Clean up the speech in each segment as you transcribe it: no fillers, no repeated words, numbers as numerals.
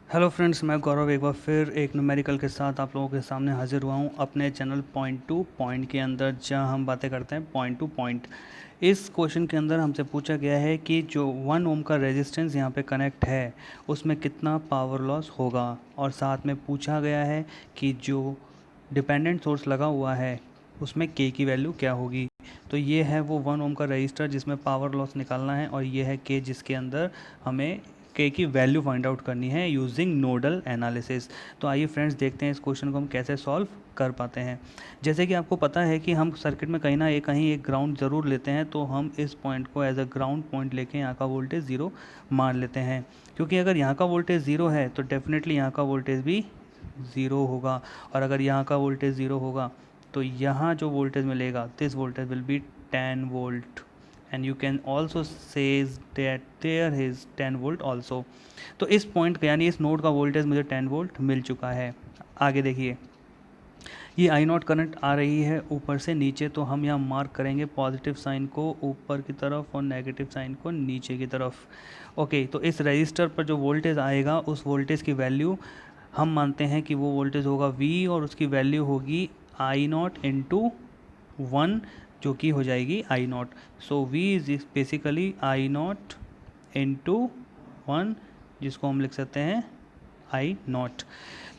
Hello friends, मैं गौरव एक बार फिर एक न्यूमेरिकल के साथ आप लोगों के सामने हाजिर हुआ हूँ अपने चैनल पॉइंट टू पॉइंट के अंदर, जहाँ हम बातें करते हैं पॉइंट टू पॉइंट। इस क्वेश्चन के अंदर हमसे पूछा गया है कि जो 1 ओम का रेजिस्टेंस यहाँ पे कनेक्ट है उसमें कितना पावर लॉस होगा, और साथ में पूछा गया है कि जो डिपेंडेंट सोर्स लगा हुआ है उसमें के की वैल्यू क्या होगी। तो ये है वो 1 ओम का रजिस्टर जिसमें पावर लॉस निकालना है, और ये है के जिसके अंदर हमें के की वैल्यू फाइंड आउट करनी है यूजिंग नोडल एनालिसिस। तो आइए फ्रेंड्स, देखते हैं इस क्वेश्चन को हम कैसे सॉल्व कर पाते हैं। जैसे कि आपको पता है कि हम सर्किट में कहीं ना कहीं एक ग्राउंड ज़रूर लेते हैं, तो हम इस पॉइंट को एज अ ग्राउंड पॉइंट लेके यहाँ का वोल्टेज ज़ीरो मान लेते हैं, क्योंकि अगर यहाँ का वोल्टेज ज़ीरो है तो डेफिनेटली यहाँ का वोल्टेज भी ज़ीरो होगा, और अगर यहाँ का वोल्टेज ज़ीरो होगा तो यहाँ जो वोल्टेज मिलेगा this voltage will be 10 volt, and you can also says that there is 10 volt also. तो इस पॉइंट का यानी इस नोड का वोल्टेज मुझे 10 वोल्ट मिल चुका है। आगे देखिए, ये आई नॉट करंट आ रही है ऊपर से नीचे, तो हम यहाँ मार्क करेंगे पॉजिटिव साइन को ऊपर की तरफ और नेगेटिव साइन को नीचे की तरफ। ओके, तो इस रजिस्टर पर जो वोल्टेज आएगा उस वोल्टेज की वैल्यू हम मानते हैं कि वो वोल्टेज होगा V, और उसकी वैल्यू होगी आई नॉट इंटू 1, जो कि हो जाएगी I not. So V is basically I not into 1, जिसको हम लिख सकते हैं आई नॉट।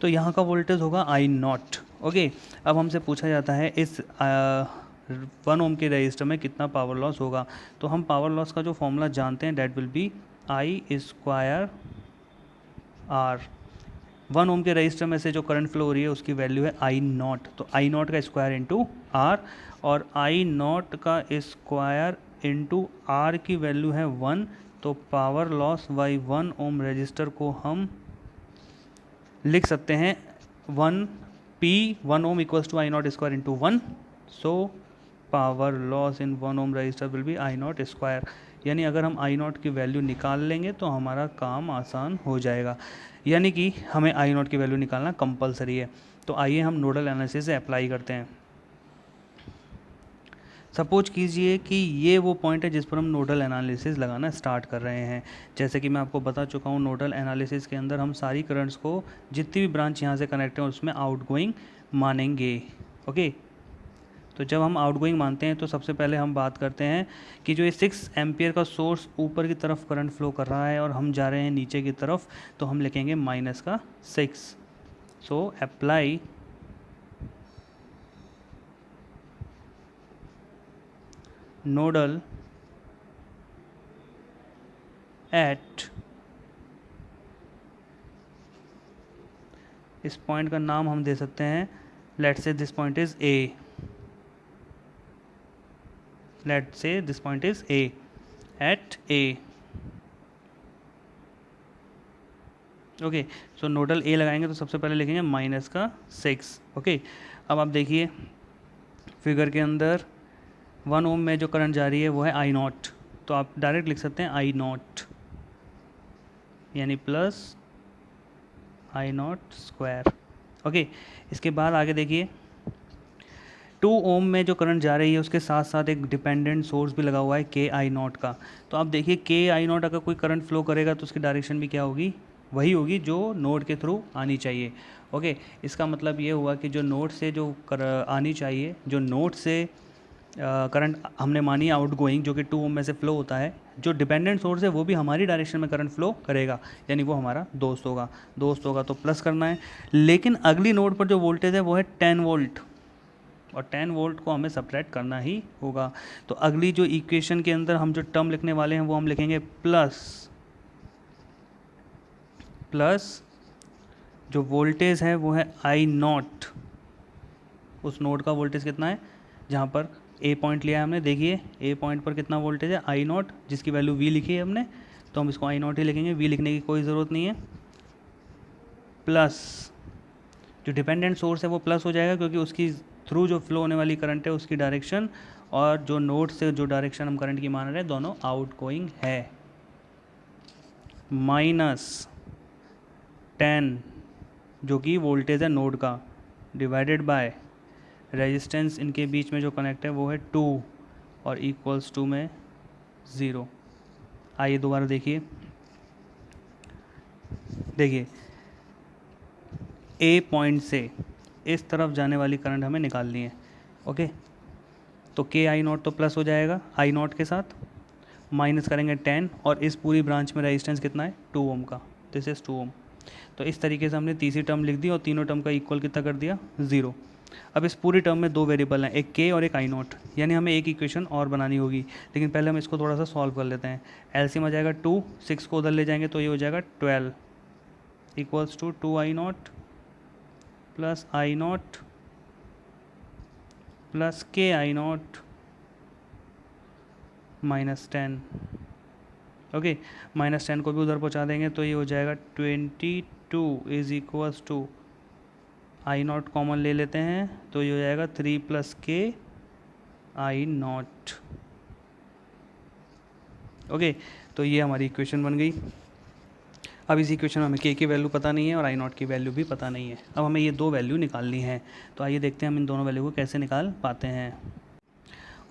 तो यहाँ का वोल्टेज होगा आई नॉट। ओके, अब हमसे पूछा जाता है इस 1 ओम के रजिस्टर में कितना पावर लॉस होगा। तो हम पावर लॉस का जो फॉर्मूला जानते हैं, that will be I square R. 1 ohm के रजिस्टर में से जो करंट फ्लो हो रही है उसकी वैल्यू है आई नॉट, तो आई नॉट का स्क्वायर इंटू आर, और आई नॉट का स्क्वायर इंटू आर की वैल्यू है 1। तो power loss by 1 ohm resistor को हम लिख सकते हैं 1 equals to I naught square into 1। So power loss in 1 ohm resistor will be I naught square. यानी अगर हम आई नॉट की वैल्यू निकाल लेंगे तो हमारा काम आसान हो जाएगा, यानी कि हमें आई नॉट की वैल्यू निकालना कंपलसरी है। तो आइए हम नोडल एनालिसिस से अप्लाई करते हैं। सपोज कीजिए कि ये वो पॉइंट है जिस पर हम नोडल एनालिसिस लगाना स्टार्ट कर रहे हैं। जैसे कि मैं आपको बता चुका हूँ, नोडल एनालिसिस के अंदर हम सारी करंट्स को, जितनी भी ब्रांच यहाँ से कनेक्ट हैं उसमें आउटगोइंग मानेंगे। ओके, तो जब हम आउटगोइंग मानते हैं तो सबसे पहले हम बात करते हैं कि जो ये 6 एम्पियर का सोर्स ऊपर की तरफ करंट फ्लो कर रहा है और हम जा रहे हैं नीचे की तरफ, तो हम लिखेंगे माइनस का 6। सो अप्लाई नोडल एट, इस पॉइंट का नाम हम दे सकते हैं, let's say this point is A, let's say this point is A, at A. Okay, so nodal A लगाएंगे तो सबसे पहले लिखेंगे माइनस का 6। ओके, अब आप देखिए फिगर के अंदर 1 ओम में जो करंट जा रही है वो है आई नॉट, तो आप डायरेक्ट लिख सकते हैं आई नॉट, यानी plus I naught square. Okay, इसके बाद आगे देखिए 2 ओम में जो करंट जा रही है उसके साथ साथ एक डिपेंडेंट सोर्स भी लगा हुआ है के आई नॉट का। तो आप देखिए के आई नॉट अगर कोई करंट फ्लो करेगा तो उसकी डायरेक्शन भी क्या होगी, वही होगी जो नोड के थ्रू आनी चाहिए। ओके, इसका मतलब ये हुआ कि जो नोड से जो आनी चाहिए, जो नोड से करंट हमने मानी आउट गोइंग, जो कि 2 ओम में से फ्लो होता है, जो डिपेंडेंट सोर्स है वो भी हमारी डायरेक्शन में करंट फ्लो करेगा, यानी वो हमारा दोस्त होगा तो प्लस करना है। लेकिन अगली नोड पर जो वोल्टेज है वो है 10 वोल्ट, और 10 वोल्ट को हमें सब्ट्रैक्ट करना ही होगा। तो अगली जो इक्वेशन के अंदर हम जो टर्म लिखने वाले हैं वो हम लिखेंगे प्लस जो वोल्टेज है वो है आई नॉट, उस नोड का वोल्टेज कितना है जहाँ पर ए पॉइंट लिया है हमने। देखिए ए पॉइंट पर कितना वोल्टेज है, आई नॉट, जिसकी वैल्यू वी लिखी है हमने, तो हम इसको आई नॉट ही लिखेंगे, वी लिखने की कोई ज़रूरत नहीं है। प्लस जो डिपेंडेंट सोर्स है वो प्लस हो जाएगा क्योंकि उसकी थ्रू जो फ्लो होने वाली करंट है उसकी डायरेक्शन और जो नोड से जो डायरेक्शन हम करंट की मान रहे हैं दोनों आउट गोइंग है। माइनस 10 जो कि वोल्टेज है नोड का, डिवाइडेड बाय रेजिस्टेंस इनके बीच में जो कनेक्ट है वो है 2, और इक्वल्स टू में 0। आइए दोबारा देखिए, ए पॉइंट से इस तरफ जाने वाली करंट हमें निकालनी है। ओके, तो के आई नॉट तो प्लस हो जाएगा आई नॉट के साथ, माइनस करेंगे 10, और इस पूरी ब्रांच में रेजिस्टेंस कितना है 2 ओम का, दिस इज़ 2 ओम। तो इस तरीके से हमने तीसरी टर्म लिख दी और तीनों टर्म का इक्वल कितना कर दिया 0। अब इस पूरी टर्म में 2 वेरिएबल हैं, एक के और एक आई नॉट, यानी हमें एक इक्वेशन और बनानी होगी। लेकिन पहले हम इसको थोड़ा सा सॉल्व कर लेते हैं। एलसीएम आ जाएगा 2, 6 को उधर ले जाएंगे तो ये हो जाएगा 12 equals to 2 I naught plus I naught plus K I not -10। Okay, -10 को भी उधर पहुंचा देंगे तो ये हो जाएगा 22 is equals to I naught common ले लेते हैं तो ये हो जाएगा 3 + के आई नॉट। ओके, तो ये हमारी इक्वेशन बन गई। अब इस इक्वेशन में हमें के की वैल्यू पता नहीं है और आई नॉट की वैल्यू भी पता नहीं है। अब हमें ये दो वैल्यू निकालनी है, तो आइए देखते हैं हम इन दोनों वैल्यू को कैसे निकाल पाते हैं।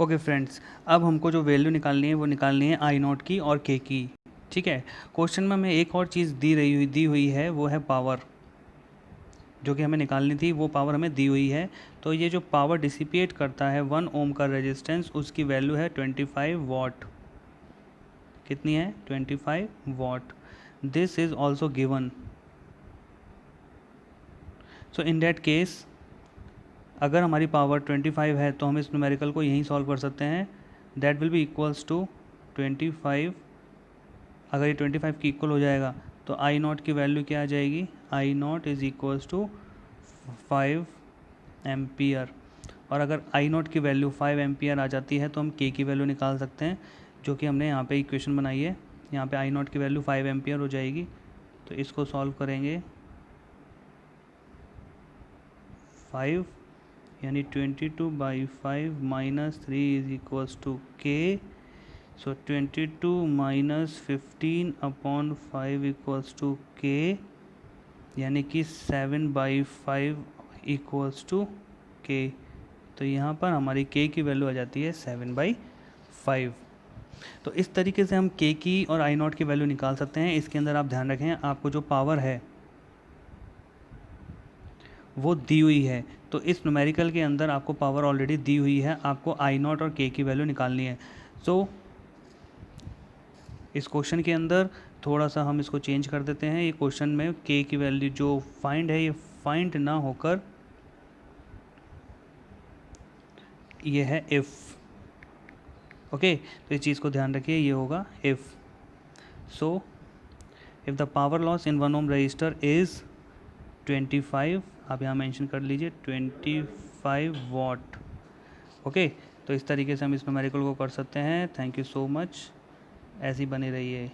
ओके फ्रेंड्स, अब हमको जो वैल्यू निकालनी है वो निकालनी है आई नॉट की और के की। ठीक है, क्वेश्चन में हमें एक और चीज़ दी हुई है, वो है पावर, जो कि हमें निकालनी थी, वो पावर हमें दी हुई है। तो ये जो पावर डिसिपेट करता है 1 ओम का रेजिस्टेंस, उसकी वैल्यू है 25 वाट। कितनी है 25 watt. This is also given. So in that case अगर हमारी पावर 25 है तो हम इस न्यूमेरिकल को यहीं सॉल्व कर सकते हैं। That will be equals to 25। अगर ये 25 की इक्वल हो जाएगा तो आई नॉट की वैल्यू क्या आ जाएगी, I not is equals to 5 ampere. और अगर आई नॉट की वैल्यू 5 एम्पियर आ जाती है तो हम के की वैल्यू निकाल सकते हैं, जो कि हमने यहाँ पे इक्वेशन बनाई है। यहाँ पे आई नॉट की वैल्यू 5 एम्पियर हो जाएगी। तो इसको सॉल्व करेंगे 5 यानी 22/5 -3 इज इक्वल्स टू के। सो 22 - 15/5 इक्वल्स टू के, यानी कि 7/5 इक्वल्स टू के। तो यहाँ पर हमारी के की वैल्यू आ जाती है 7/5। तो इस तरीके से हम के की और आई नॉट की वैल्यू निकाल सकते हैं। इसके अंदर आप ध्यान रखें, आपको जो पावर है वो दी हुई है, तो इस न्यूमेरिकल के अंदर आपको पावर ऑलरेडी दी हुई है, आपको आई नॉट और के की वैल्यू निकालनी है। सो इस क्वेश्चन के अंदर थोड़ा सा हम इसको चेंज कर देते हैं। ये क्वेश्चन में के की वैल्यू जो फाइंड है, ये फाइंड ना होकर ये है इफ़। ओके, तो इस चीज़ को ध्यान रखिए, ये होगा if. So if the power loss in 1 ohm resistor is 25, आप यहाँ मेंशन कर लीजिए 25 वाट। ओके, तो इस तरीके से हम इस न्यूमेरिकल को कर सकते हैं। थैंक यू सो मच, ऐसी बनी रहिए।